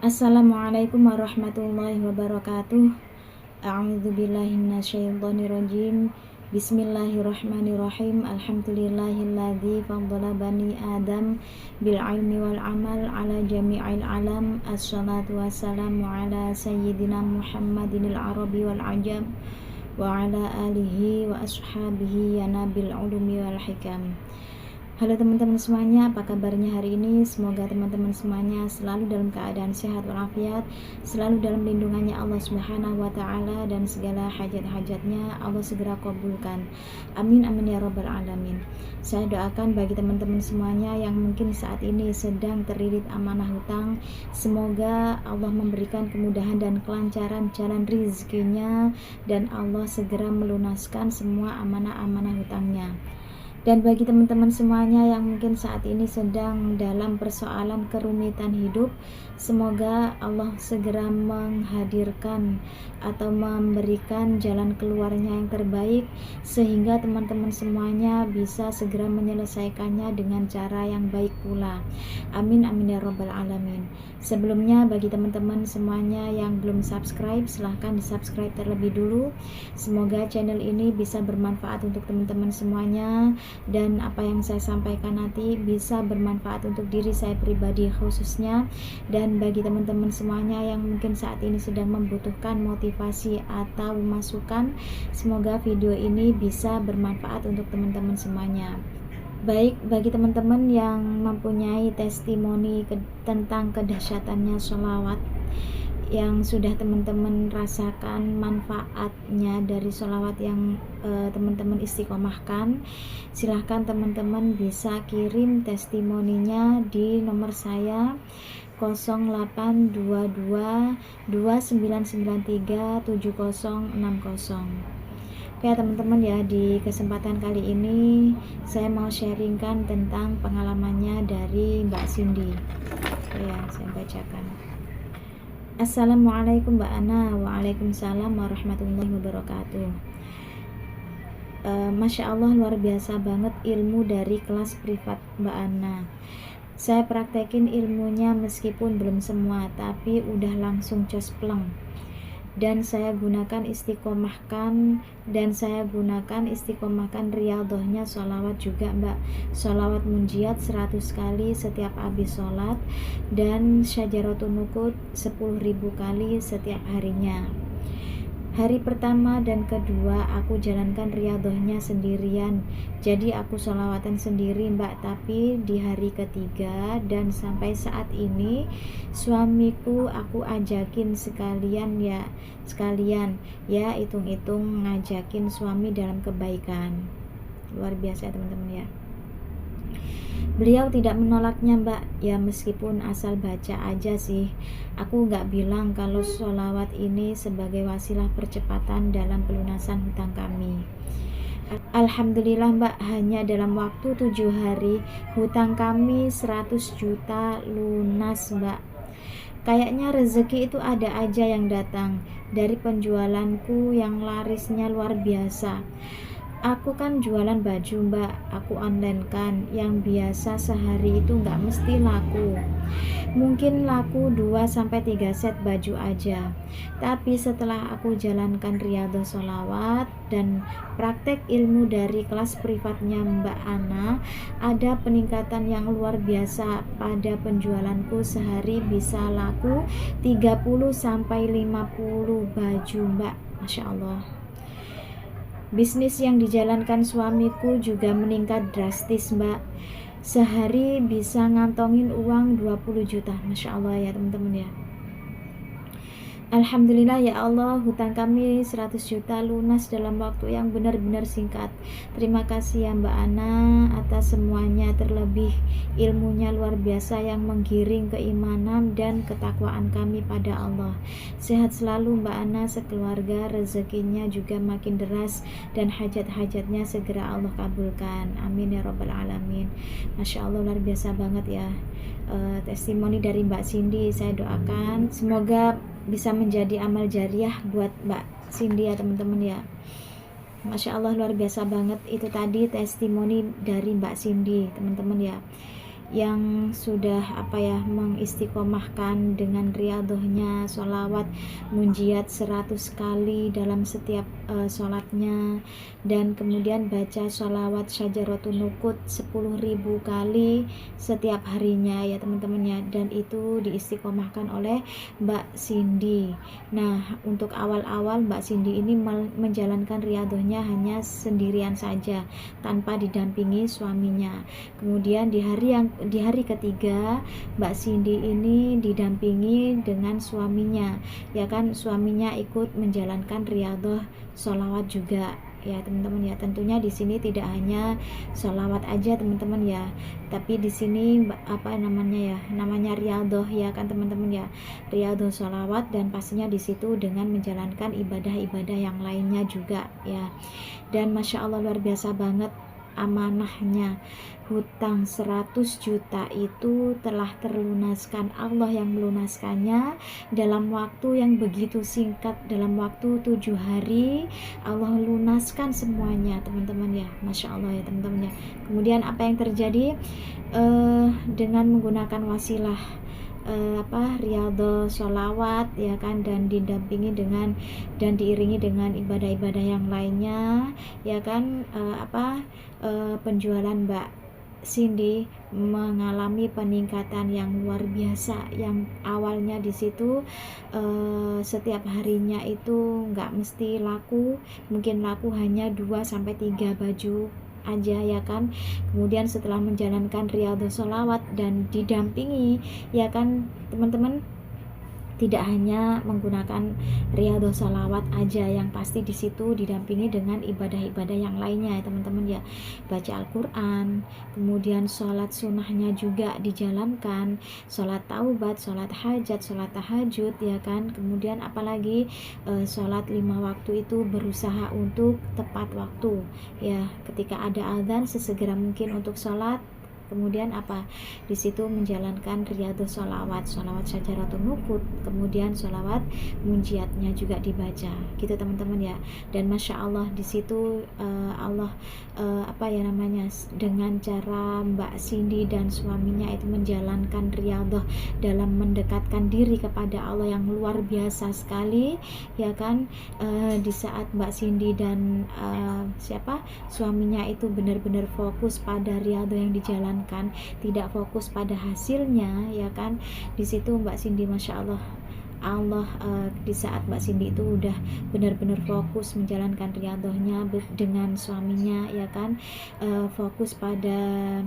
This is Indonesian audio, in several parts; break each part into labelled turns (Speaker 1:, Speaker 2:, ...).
Speaker 1: Assalamualaikum warahmatullahi wabarakatuh. A'udzubillahi minasyaitonirrajim. Bismillahirrahmanirrahim. Alhamdulillahilladzi faddala bani Adam bil ilmi wal amal ala jami'il alam. Assalatu wassalamu ala sayyidina Muhammadinil arabi wal ajam wa ala alihi wa ashabihi ya nabil ulumi wal hikam. Halo teman-teman semuanya, apa kabarnya hari ini? Semoga teman-teman semuanya selalu dalam keadaan sehat walafiat, selalu dalam lindungannya Allah Subhanahu wa taala, dan segala hajat-hajatnya Allah segera kabulkan. Amin amin ya rabbal alamin. Saya doakan bagi teman-teman semuanya yang mungkin saat ini sedang terlilit amanah hutang, semoga Allah memberikan kemudahan dan kelancaran jalan rezekinya, dan Allah segera melunaskan semua amanah-amanah hutangnya. Dan bagi teman-teman semuanya yang mungkin saat ini sedang dalam persoalan kerumitan hidup, semoga Allah segera menghadirkan atau memberikan jalan keluarnya yang terbaik, sehingga teman-teman semuanya bisa segera menyelesaikannya dengan cara yang baik pula. Amin amin ya rabbal alamin. Sebelumnya bagi teman-teman semuanya yang belum subscribe, silahkan di subscribe terlebih dulu. Semoga channel ini bisa bermanfaat untuk teman-teman semuanya, dan apa yang saya sampaikan nanti bisa bermanfaat untuk diri saya pribadi khususnya, dan bagi teman-teman semuanya yang mungkin saat ini sedang membutuhkan motivasi atau masukan, semoga video ini bisa bermanfaat untuk teman-teman semuanya. Baik, bagi teman-teman yang mempunyai testimoni tentang kedahsyatannya sholawat, yang sudah teman-teman rasakan manfaatnya dari sholawat yang teman-teman istiqomahkan, silahkan teman-teman bisa kirim testimoninya di nomor saya 0822 2993 7060. Ya teman-teman ya, di kesempatan kali ini saya mau sharingkan tentang pengalamannya dari Mbak Cindy. Ya, saya bacakan. Assalamualaikum Mbak Ana. Waalaikumsalam warahmatullahi wabarakatuh. Masya Allah, luar biasa banget ilmu dari kelas privat Mbak Ana. Saya praktekin ilmunya meskipun belum semua, tapi udah langsung cospleng. Dan saya gunakan istiqomahkan riyadhahnya sholawat juga Mbak. Sholawat munjiat 100 kali setiap habis sholat, dan syajaratun nuqud 10.000 kali setiap harinya. Hari pertama dan kedua aku jalankan riyadhahnya sendirian, jadi aku sholawatan sendiri Mbak. Tapi di hari ketiga dan sampai saat ini suamiku aku ajakin sekalian ya hitung-hitung ngajakin suami dalam kebaikan. Luar biasa teman-teman ya. Beliau tidak menolaknya Mbak, ya meskipun asal baca aja sih. Aku nggak bilang kalau sholawat ini sebagai wasilah percepatan dalam pelunasan hutang kami. Alhamdulillah Mbak, hanya dalam waktu 7 hari hutang kami 100 juta lunas Mbak. Kayaknya rezeki itu ada aja yang datang dari penjualanku yang larisnya luar biasa. Aku kan jualan baju Mbak, aku online kan, yang biasa sehari itu nggak mesti laku. Mungkin laku 2-3 set baju aja. Tapi setelah aku jalankan riyadhah sholawat dan praktek ilmu dari kelas privatnya Mbak Ana, ada peningkatan yang luar biasa. Pada penjualanku sehari bisa laku 30-50 baju Mbak. Masya Allah. Bisnis yang dijalankan suamiku juga meningkat drastis Mbak. Sehari bisa ngantongin uang 20 juta. Masya Allah ya teman-teman ya. Alhamdulillah ya Allah, hutang kami 100 juta lunas dalam waktu yang benar-benar singkat. Terima kasih ya Mbak Ana atas semuanya, terlebih ilmunya luar biasa yang menggiring keimanan dan ketakwaan kami pada Allah. Sehat selalu Mbak Ana sekeluarga, rezekinya juga makin deras dan hajat-hajatnya segera Allah kabulkan. Amin ya rabbal alamin. Masya Allah, luar biasa banget ya. Testimoni dari Mbak Cindy, saya doakan semoga bisa menjadi amal jariah buat Mbak Cindy ya teman-teman ya. Masya Allah, luar biasa banget itu tadi testimoni dari Mbak Cindy teman-teman ya. yang sudah mengistiqomahkan dengan riyadhahnya sholawat munjiat 100 kali dalam setiap sholatnya, dan kemudian baca sholawat syajaratun nukut 10.000 kali setiap harinya ya teman-teman ya, dan itu diistiqomahkan oleh Mbak Cindy. Nah, untuk awal-awal Mbak Cindy ini menjalankan riyadhahnya hanya sendirian saja tanpa didampingi suaminya. Kemudian di hari ketiga Mbak Cindy ini didampingi dengan suaminya ya kan, suaminya ikut menjalankan riyadhah sholawat juga ya teman-teman ya. Tentunya di sini tidak hanya sholawat aja teman-teman ya, tapi di sini namanya riyadhah ya kan teman-teman ya, riyadhah sholawat, dan pastinya di situ dengan menjalankan ibadah-ibadah yang lainnya juga ya. Dan masya Allah luar biasa banget amanahnya, hutang 100 juta itu telah terlunaskan, Allah yang melunaskannya dalam waktu yang begitu singkat, dalam waktu 7 hari Allah lunaskan semuanya teman-teman ya, masya Allah ya teman-teman ya. Kemudian apa yang terjadi dengan menggunakan wasilah riyadhah sholawat ya kan, dan didampingi dengan dan diiringi dengan ibadah-ibadah yang lainnya ya kan, penjualan Mbak Cindy mengalami peningkatan yang luar biasa. Yang awalnya di situ setiap harinya itu nggak mesti laku, mungkin laku hanya 2-3 baju aja ya kan. Kemudian setelah menjalankan riyadhah sholawat dan didampingi ya kan teman-teman, tidak hanya menggunakan riyadhah sholawat aja, yang pasti di situ didampingi dengan ibadah-ibadah yang lainnya ya teman-teman ya, baca Al-Quran, kemudian sholat sunnahnya juga dijalankan, sholat taubat, sholat hajat, sholat tahajud ya kan. Kemudian apalagi sholat 5 waktu itu berusaha untuk tepat waktu ya, ketika ada azan sesegera mungkin untuk sholat. Kemudian di situ menjalankan riyadhah sholawat syajaratun nukut, kemudian sholawat munjiatnya juga dibaca gitu teman-teman ya. Dan masya Allah di situ Allah dengan cara Mbak Cindy dan suaminya itu menjalankan riyadhah dalam mendekatkan diri kepada Allah yang luar biasa sekali ya kan. Di saat Mbak Cindy dan suaminya itu benar-benar fokus pada riyadhah yang dijalankan, tidak fokus pada hasilnya ya kan. Di situ Mbak Cindy masya Allah di saat Mbak Cindy itu udah benar-benar fokus menjalankan riyadhahnya dengan suaminya ya kan, fokus pada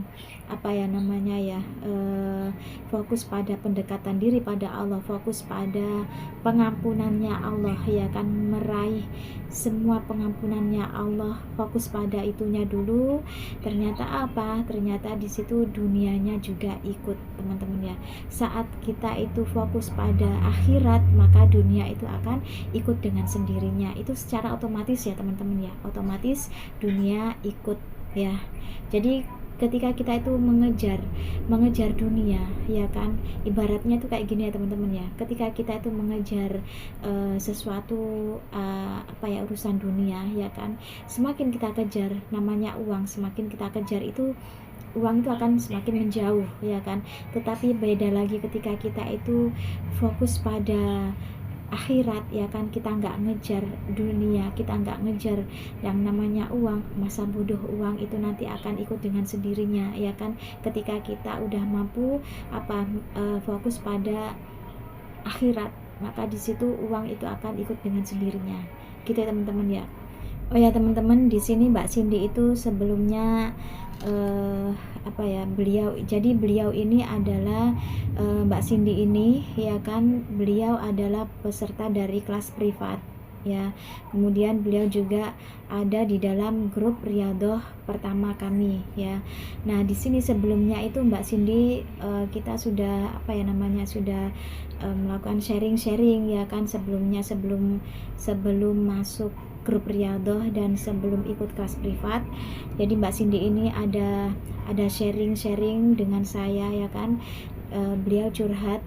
Speaker 1: fokus pada pendekatan diri pada Allah, fokus pada pengampunannya Allah ya kan, meraih semua pengampunannya Allah, fokus pada itunya dulu. Ternyata ternyata di situ dunianya juga ikut teman-teman ya. Saat kita itu fokus pada akhirat, maka dunia itu akan ikut dengan sendirinya, itu secara otomatis ya teman-teman ya, otomatis dunia ikut ya. Jadi ketika kita itu mengejar dunia ya kan, ibaratnya itu kayak gini ya teman-teman ya, ketika kita itu mengejar sesuatu urusan dunia ya kan, semakin kita kejar namanya uang, semakin kita kejar itu uang itu akan semakin menjauh ya kan. Tetapi beda lagi ketika kita itu fokus pada akhirat ya kan, kita nggak ngejar dunia, kita nggak ngejar yang namanya uang, masa bodoh uang itu nanti akan ikut dengan sendirinya ya kan. Ketika kita udah mampu fokus pada akhirat, maka di situ uang itu akan ikut dengan sendirinya gitu ya teman-teman ya. Oh ya teman-teman, di sini Mbak Cindy itu sebelumnya beliau ini adalah Mbak Cindy ini ya kan, beliau adalah peserta dari kelas privat ya. Kemudian beliau juga ada di dalam grup riyadhah pertama kami ya. Nah di sini sebelumnya itu Mbak Cindy kita sudah sudah melakukan sharing ya kan sebelumnya, sebelum masuk grup riyadhah dan sebelum ikut kelas privat. Jadi Mbak Cindy ini ada sharing dengan saya ya kan. Beliau curhat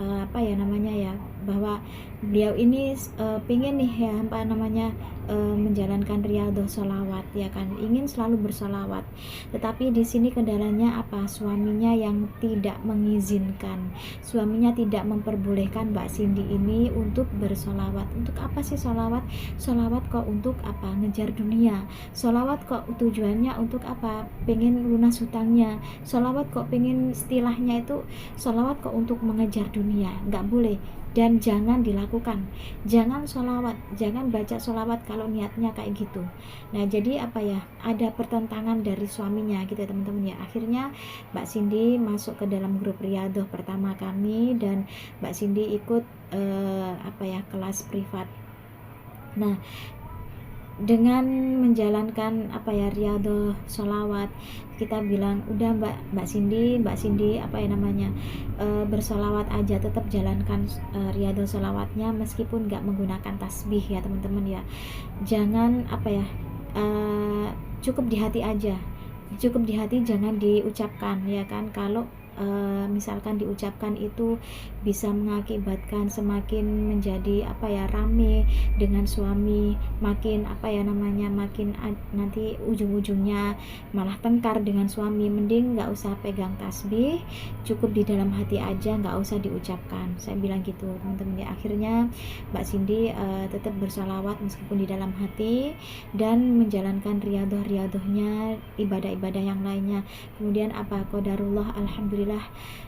Speaker 1: apa ya namanya ya, bahwa beliau ini pengen nih ya apa namanya menjalankan riyadhah sholawat ya kan, ingin selalu bersolawat, tetapi di sini kendalanya apa, suaminya yang tidak mengizinkan, suaminya tidak memperbolehkan Mbak Cindy ini untuk bersolawat. Untuk apa sih solawat? Solawat kok untuk apa? Ngejar dunia. Solawat kok tujuannya untuk apa? Pengen lunas hutangnya. Solawat kok pengen, istilahnya itu solawat kok untuk mengejar dunia. Nggak boleh dan jangan dilakukan. Jangan solawat, jangan baca solawat kalau niatnya kayak gitu. Nah jadi apa ya, ada pertentangan dari suaminya gitu ya teman-teman ya. Akhirnya Mbak Cindy masuk ke dalam grup riyadhah pertama kami, dan Mbak Cindy ikut apa ya, kelas privat. Nah dengan menjalankan apa ya riyadhah sholawat, kita bilang udah Mbak Cindy apa ya namanya bersolawat aja, tetap jalankan riyadhah sholawatnya meskipun nggak menggunakan tasbih ya teman-teman ya. Jangan apa ya cukup di hati aja, cukup di hati, jangan diucapkan ya kan. Kalau misalkan diucapkan itu bisa mengakibatkan semakin menjadi apa ya rame dengan suami, makin apa ya namanya makin nanti ujung-ujungnya malah tengkar dengan suami. Mending nggak usah pegang tasbih, cukup di dalam hati aja, nggak usah diucapkan, saya bilang gitu teman-teman ya. Akhirnya Mbak Cindy tetap bersolawat meskipun di dalam hati, dan menjalankan riyadhahnya, ibadah-ibadah yang lainnya. Kemudian apa, qadarullah, alhamdulillah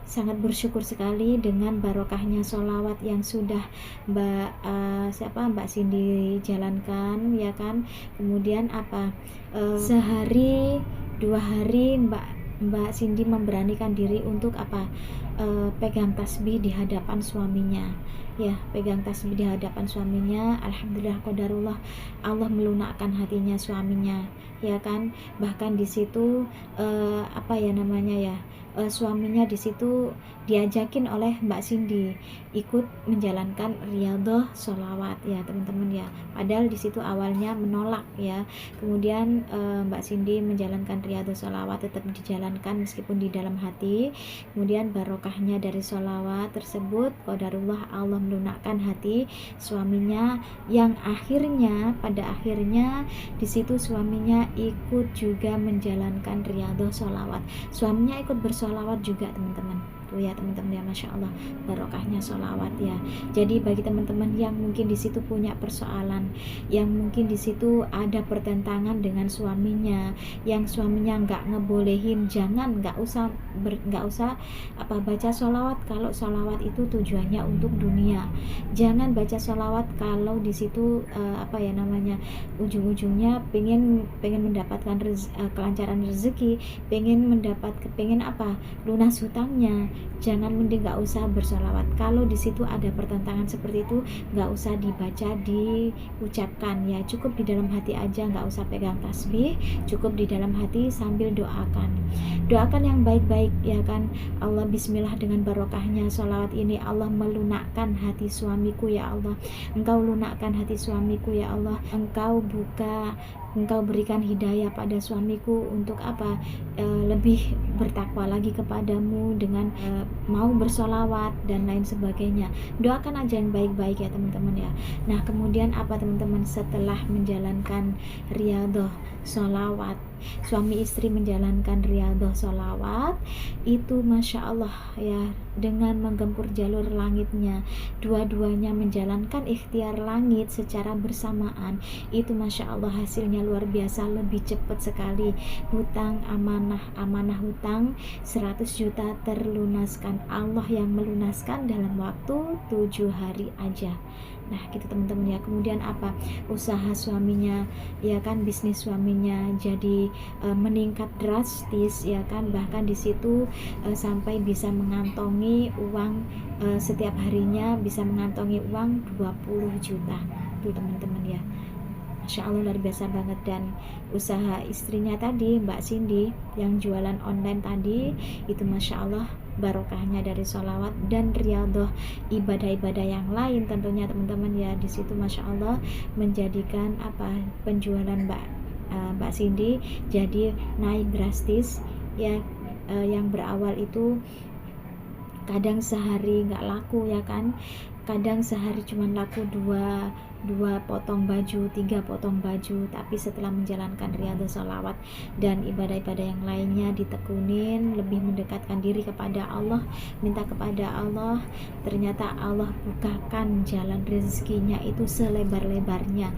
Speaker 1: sangat bersyukur sekali dengan barokahnya sholawat yang sudah Mbak Cindy jalankan ya kan. Kemudian apa sehari 2 hari Mbak Cindy memberanikan diri untuk apa pegang tasbih di hadapan suaminya ya, pegang tasbih di hadapan suaminya. Alhamdulillah qadarullah, Allah melunakkan hatinya suaminya ya kan. Bahkan di situ apa ya namanya ya suaminya di situ diajakin oleh Mbak Cindy ikut menjalankan riyadhah sholawat ya teman-teman ya. Padahal di situ awalnya menolak ya. Kemudian Mbak Cindy menjalankan riyadhah sholawat, tetap dijalankan meskipun di dalam hati. Kemudian barokahnya dari sholawat tersebut, qadarullah Allah melunakkan hati suaminya, yang akhirnya pada akhirnya di situ suaminya ikut juga menjalankan riyadhah sholawat. Suaminya ikut bersolawat juga teman-teman tuh ya teman-teman ya, masya Allah barokahnya sholawat ya. Jadi bagi teman-teman yang mungkin di situ punya persoalan, yang mungkin di situ ada pertentangan dengan suaminya, yang suaminya nggak ngebolehin, nggak usah apa baca sholawat kalau sholawat itu tujuannya untuk dunia. Jangan baca sholawat kalau di situ apa ya namanya ujung-ujungnya pengen mendapatkan kelancaran rezeki, pengen apa lunas hutangnya. Jangan, mending nggak usah bersolawat. Kalau di situ ada pertentangan seperti itu, nggak usah dibaca, diucapkan ya, cukup di dalam hati aja, nggak usah pegang tasbih, cukup di dalam hati sambil doakan yang baik-baik ya kan. Allah, bismillah, dengan barokahnya sholawat ini Allah melunakkan hati suamiku ya Allah, Engkau lunakkan hati suamiku ya Allah, Engkau berikan hidayah pada suamiku untuk apa lebih bertakwa lagi kepadamu dengan mau bersolawat dan lain sebagainya. Doakan aja yang baik-baik ya teman-teman ya. Nah kemudian apa teman-teman, setelah menjalankan riyadhah solawat, suami istri menjalankan riyadhah solawat itu masya Allah ya, dengan menggempur jalur langitnya, dua-duanya menjalankan ikhtiar langit secara bersamaan, itu masya Allah hasilnya luar biasa, lebih cepat sekali. Hutang amanah hutang 100 juta terlunaskan, Allah yang melunaskan dalam waktu 7 hari aja. Nah gitu teman-teman ya. Kemudian apa, usaha suaminya ya kan, bisnis suaminya jadi meningkat drastis ya kan. Bahkan di situ sampai bisa mengantongi uang setiap harinya bisa mengantongi uang 20 juta tuh teman-teman ya. Masya Allah luar biasa banget. Dan usaha istrinya tadi Mbak Cindy yang jualan online tadi itu masya Allah barokahnya dari sholawat dan riyadhah ibadah-ibadah yang lain tentunya teman-teman ya. Di situ masya Allah menjadikan apa penjualan Mbak Cindy jadi naik drastis ya. Yang berawal itu kadang sehari nggak laku ya kan, kadang sehari cuma laku dua potong baju, 3 potong baju, tapi setelah menjalankan riyadhah sholawat dan ibadah-ibadah yang lainnya ditekunin, lebih mendekatkan diri kepada Allah, minta kepada Allah, ternyata Allah bukakan jalan rezekinya itu selebar-lebarnya.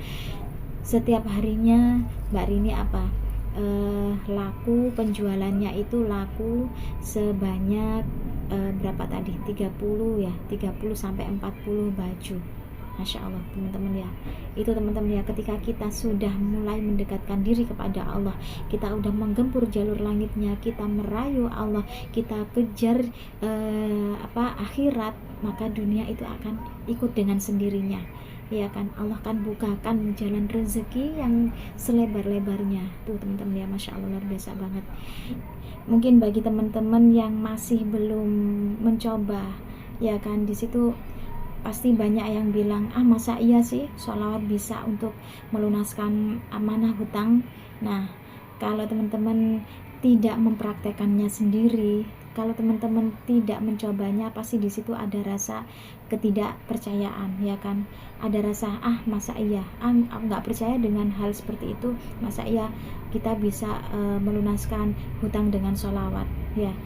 Speaker 1: Setiap harinya Mbak Rini laku, penjualannya itu laku sebanyak berapa tadi, 30 sampai 40 baju. Masya Allah teman-teman ya. Itu teman-teman ya, ketika kita sudah mulai mendekatkan diri kepada Allah, kita udah menggempur jalur langitnya, kita merayu Allah, kita kejar akhirat, maka dunia itu akan ikut dengan sendirinya ya kan. Allah kan bukakan jalan rezeki yang selebar-lebarnya tuh teman-teman ya. Masya Allah, luar biasa banget. Mungkin bagi teman-teman yang masih belum mencoba ya kan, di situ pasti banyak yang bilang, masa iya sih sholawat bisa untuk melunaskan amanah hutang. Nah, kalau teman-teman tidak mempraktekannya sendiri, kalau teman-teman tidak mencobanya, pasti di situ ada rasa ketidakpercayaan ya kan. Ada rasa masa iya, nggak percaya dengan hal seperti itu, masa iya kita bisa melunaskan hutang dengan sholawat ya.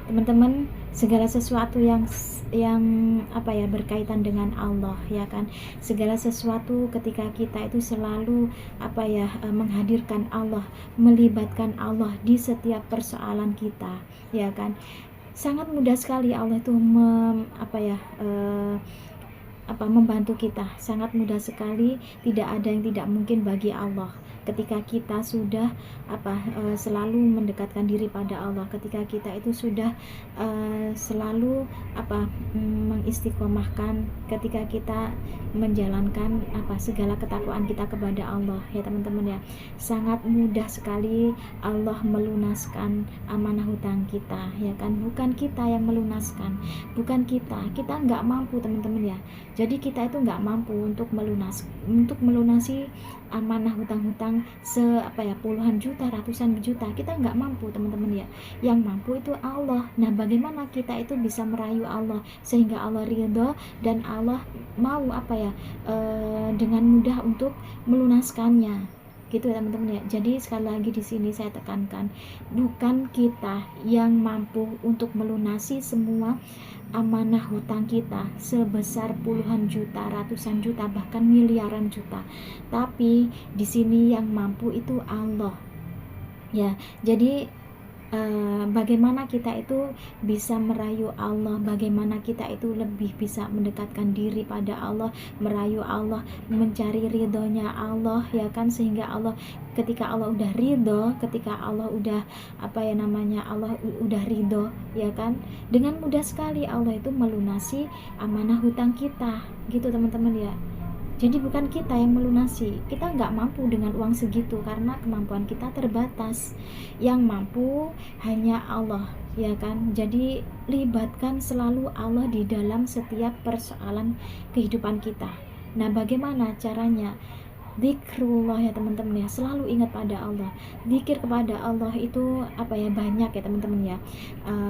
Speaker 1: Teman-teman, segala sesuatu yang berkaitan dengan Allah ya kan, segala sesuatu ketika kita itu selalu menghadirkan Allah, melibatkan Allah di setiap persoalan kita ya kan, sangat mudah sekali Allah itu membantu kita, sangat mudah sekali, tidak ada yang tidak mungkin bagi Allah. Ketika kita sudah selalu mendekatkan diri pada Allah, ketika kita itu sudah selalu mengistiqomahkan, ketika kita menjalankan segala ketakwaan kita kepada Allah ya teman-teman ya, sangat mudah sekali Allah melunaskan amanah hutang kita ya kan. Bukan kita yang melunaskan, bukan kita nggak mampu teman-teman ya. Jadi kita itu nggak mampu untuk melunasi amanah hutang-hutang puluhan juta, ratusan juta, kita nggak mampu teman-teman ya. Yang mampu itu Allah. Nah, bagaimana kita itu bisa merayu Allah sehingga Allah ridho dan Allah mau dengan mudah untuk melunaskannya gitu ya teman-teman ya. Jadi sekali lagi di sini saya tekankan, bukan kita yang mampu untuk melunasi semua amanah hutang kita sebesar puluhan juta, ratusan juta, bahkan miliaran juta. Tapi di sini yang mampu itu Allah. Ya, jadi bagaimana kita itu bisa merayu Allah, bagaimana kita itu lebih bisa mendekatkan diri pada Allah, merayu Allah, mencari ridhonya Allah ya kan, sehingga Allah, ketika Allah udah ridho, ketika Allah udah Allah udah ridho ya kan, dengan mudah sekali Allah itu melunasi amanah hutang kita gitu teman-teman ya. Jadi bukan kita yang melunasi, kita nggak mampu dengan uang segitu karena kemampuan kita terbatas. Yang mampu hanya Allah ya kan. Jadi libatkan selalu Allah di dalam setiap persoalan kehidupan kita. Nah, bagaimana caranya? Zikrullah ya teman-teman ya, selalu ingat pada Allah. Zikir kepada Allah itu banyak ya teman-teman ya.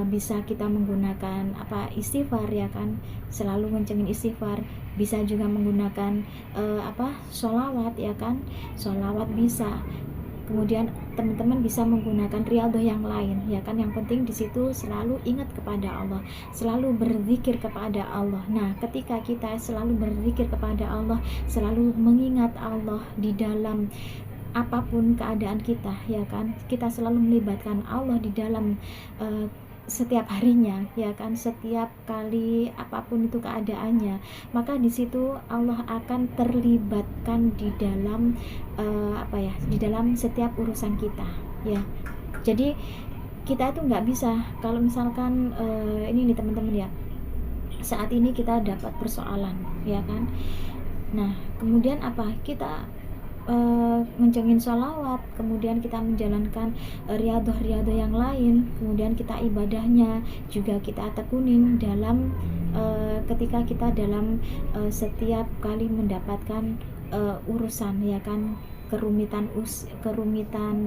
Speaker 1: Bisa kita menggunakan istighfar ya kan, selalu ngencengin istighfar. Bisa juga menggunakan sholawat ya kan, sholawat bisa. Kemudian teman-teman bisa menggunakan riyadhah yang lain ya kan. Yang penting di situ selalu ingat kepada Allah, selalu berzikir kepada Allah. Nah, ketika kita selalu berzikir kepada Allah, selalu mengingat Allah di dalam apapun keadaan kita ya kan, kita selalu melibatkan Allah di dalam setiap harinya ya kan, setiap kali apapun itu keadaannya, maka di situ Allah akan terlibatkan di dalam di dalam setiap urusan kita ya. Jadi kita itu nggak bisa kalau misalkan ini nih teman-teman ya, saat ini kita dapat persoalan ya kan. Nah, kemudian kita ngencengin sholawat, kemudian kita menjalankan riyadhah yang lain, kemudian kita ibadahnya juga kita tekunin dalam ketika kita dalam setiap kali mendapatkan urusan ya kan, kerumitan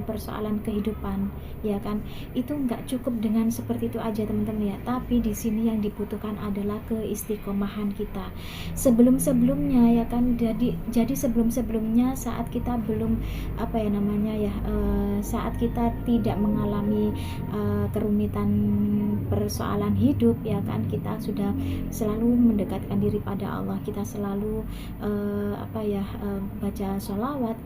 Speaker 1: persoalan kehidupan, ya kan? Itu nggak cukup dengan seperti itu aja teman-teman ya. Tapi di sini yang dibutuhkan adalah keistiqomahan kita. Sebelum-sebelumnya ya kan, jadi sebelum-sebelumnya saat kita belum saat kita tidak mengalami kerumitan persoalan hidup, ya kan, kita sudah selalu mendekatkan diri pada Allah, kita selalu baca sholawat,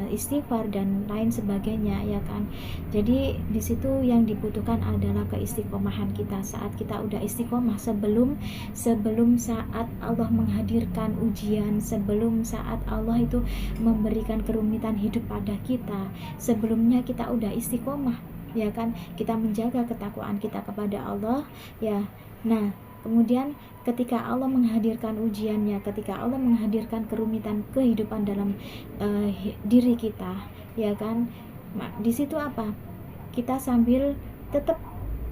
Speaker 1: istighfar dan lain sebagainya, ya kan. Jadi di situ yang dibutuhkan adalah keistiqomahan kita. Saat kita udah istiqomah, sebelum saat Allah menghadirkan ujian, sebelum saat Allah itu memberikan kerumitan hidup pada kita, sebelumnya kita udah istiqomah, ya kan, kita menjaga ketakwaan kita kepada Allah, ya. Nah, kemudian ketika Allah menghadirkan ujiannya, ketika Allah menghadirkan kerumitan kehidupan dalam diri kita, ya kan, di situ apa? Kita sambil tetap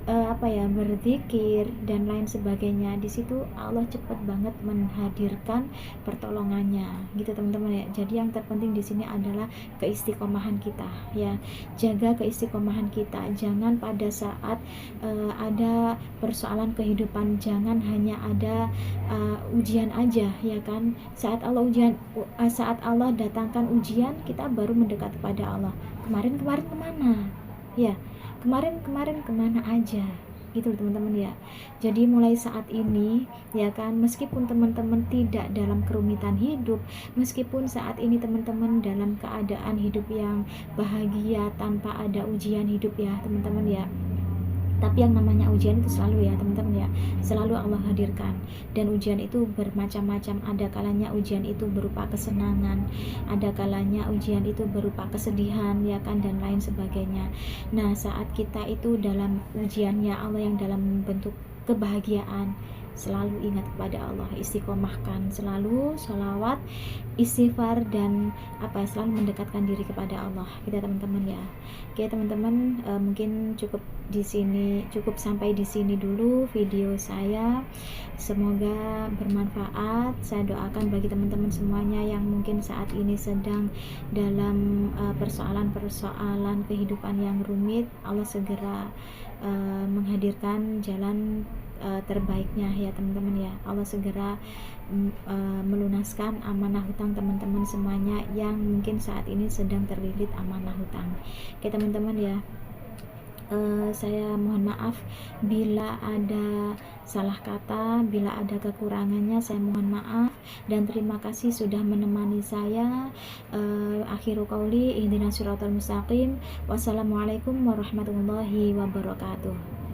Speaker 1: berzikir dan lain sebagainya. Di situ Allah cepat banget menghadirkan pertolongannya, gitu teman-teman ya. Jadi yang terpenting di sini adalah keistiqomahan kita, ya. Jaga keistiqomahan kita. Jangan pada saat ada persoalan kehidupan, jangan hanya ada ujian aja, ya kan. Saat Allah datangkan ujian, kita baru mendekat kepada Allah. Kemarin kemana? Ya, kemarin kemana aja, gitu teman-teman ya. Jadi mulai saat ini, ya kan, meskipun teman-teman tidak dalam kerumitan hidup, meskipun saat ini teman-teman dalam keadaan hidup yang bahagia tanpa ada ujian hidup, ya teman-teman ya. Tapi yang namanya ujian itu selalu, ya teman-teman ya, selalu Allah hadirkan. Dan ujian itu bermacam-macam. Ada kalanya ujian itu berupa kesenangan, ada kalanya ujian itu berupa kesedihan, ya kan, dan lain sebagainya. Nah, saat kita itu dalam ujiannya Allah yang dalam bentuk kebahagiaan, selalu ingat kepada Allah, istiqomahkan, selalu sholawat, istighfar, dan selalu mendekatkan diri kepada Allah, kita teman-teman ya. Oke teman-teman, mungkin cukup sampai di sini dulu video saya. Semoga bermanfaat. Saya doakan bagi teman-teman semuanya yang mungkin saat ini sedang dalam persoalan kehidupan yang rumit, Allah segera menghadirkan jalan terbaiknya, ya teman-teman ya. Allah segera melunaskan amanah hutang teman-teman semuanya yang mungkin saat ini sedang terlilit amanah hutang. Oke teman-teman ya, saya mohon maaf bila ada salah kata, bila ada kekurangannya saya mohon maaf, dan terima kasih sudah menemani saya. Akhiru qauli ihdinas siratal mustaqim. Wassalamualaikum warahmatullahi wabarakatuh.